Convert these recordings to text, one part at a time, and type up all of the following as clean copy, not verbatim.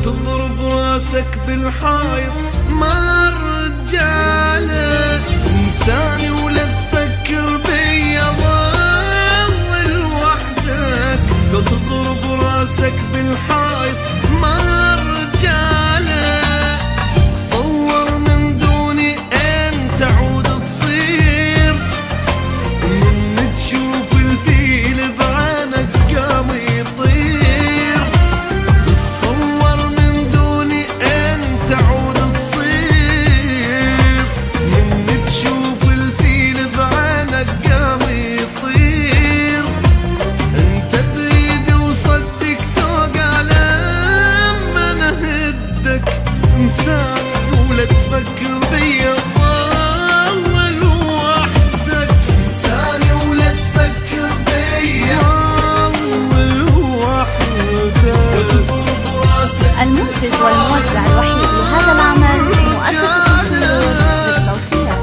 تضرب راسك بالحايط ما رجالك. انساني ولا تفكر بيا ضل لوحدك، لو تضرب راسك بالحايط ما رجالك. تصور من دوني انت عود تصير، من تشوف الفيل بعينك قام يطير. تصور من دوني انت عود تصير، من تشوف الفيل بعينك قام يطير. انت بريدي وصدق توقع لما نهدك. انسان ولا تفكر بيا ضل لوحدك. انساني ولا تفكر بيا ضل لوحدك. المنتج والموزع الوحيد لهذا العمل مؤسسة الخيول للصوتيات.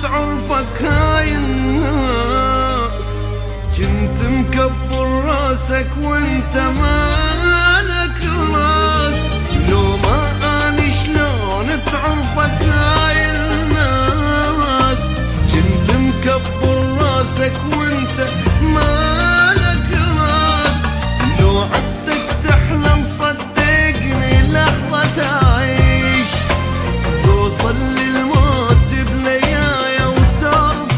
تعرفك هاي الناس، جنت مكبر راسك وانت مالك راس. لو ما اني شلون تعرفك هاي الناس، جنت مكبر راسك وانت مالك راس. لو عفتك تحلم صدقني لحظة تعيش، توصل للموت بليايا وتعرف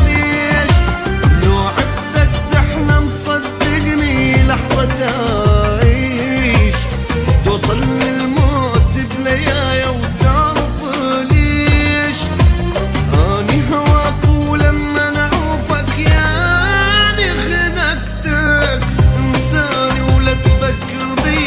ليش. لو عفتك تحلم صدقني لحظة تعيش، توصل للموت بليايا وتعرف ليش. اني هواك ولما نعوفك ياني خنقتك. انساني ولا تفكر بي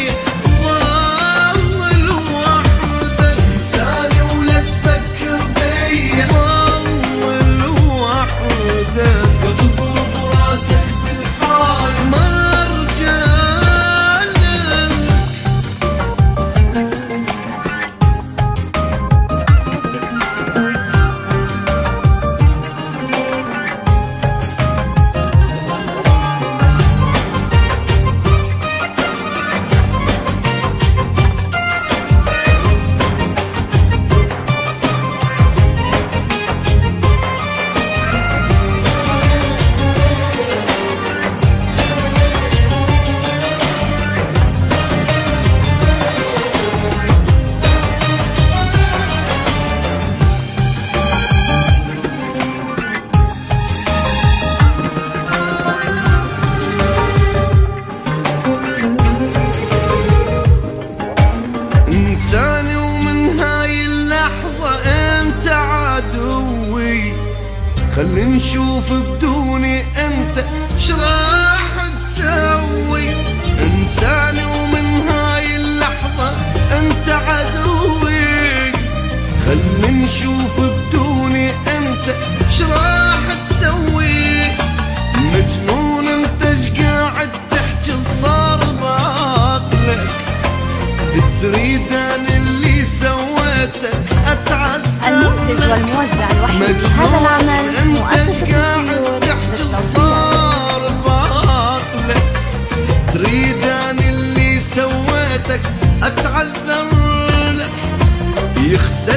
ضل لوحدك. انساني ولا تفكر بي ضل لوحدك. لو تضرب راسك بالحايط ما رجالك. انساني ومن هاي اللحظة انت عدوي. خلي نشوف بدوني انت شراح تسوي. انساني ومن هاي اللحظة انت عدوي. خلي نشوف بدوني انت شراح تسوي. مجنون انت شقاعد تحكي صار بعقلك. تريد أنا اللي سويتك أتعذب. المنتج والموزع الوحيد لهذا العمل مؤسسة الخيول للصوتيات. بعقلك تريد أنا اللي سويتك أتعذر لك. يخسى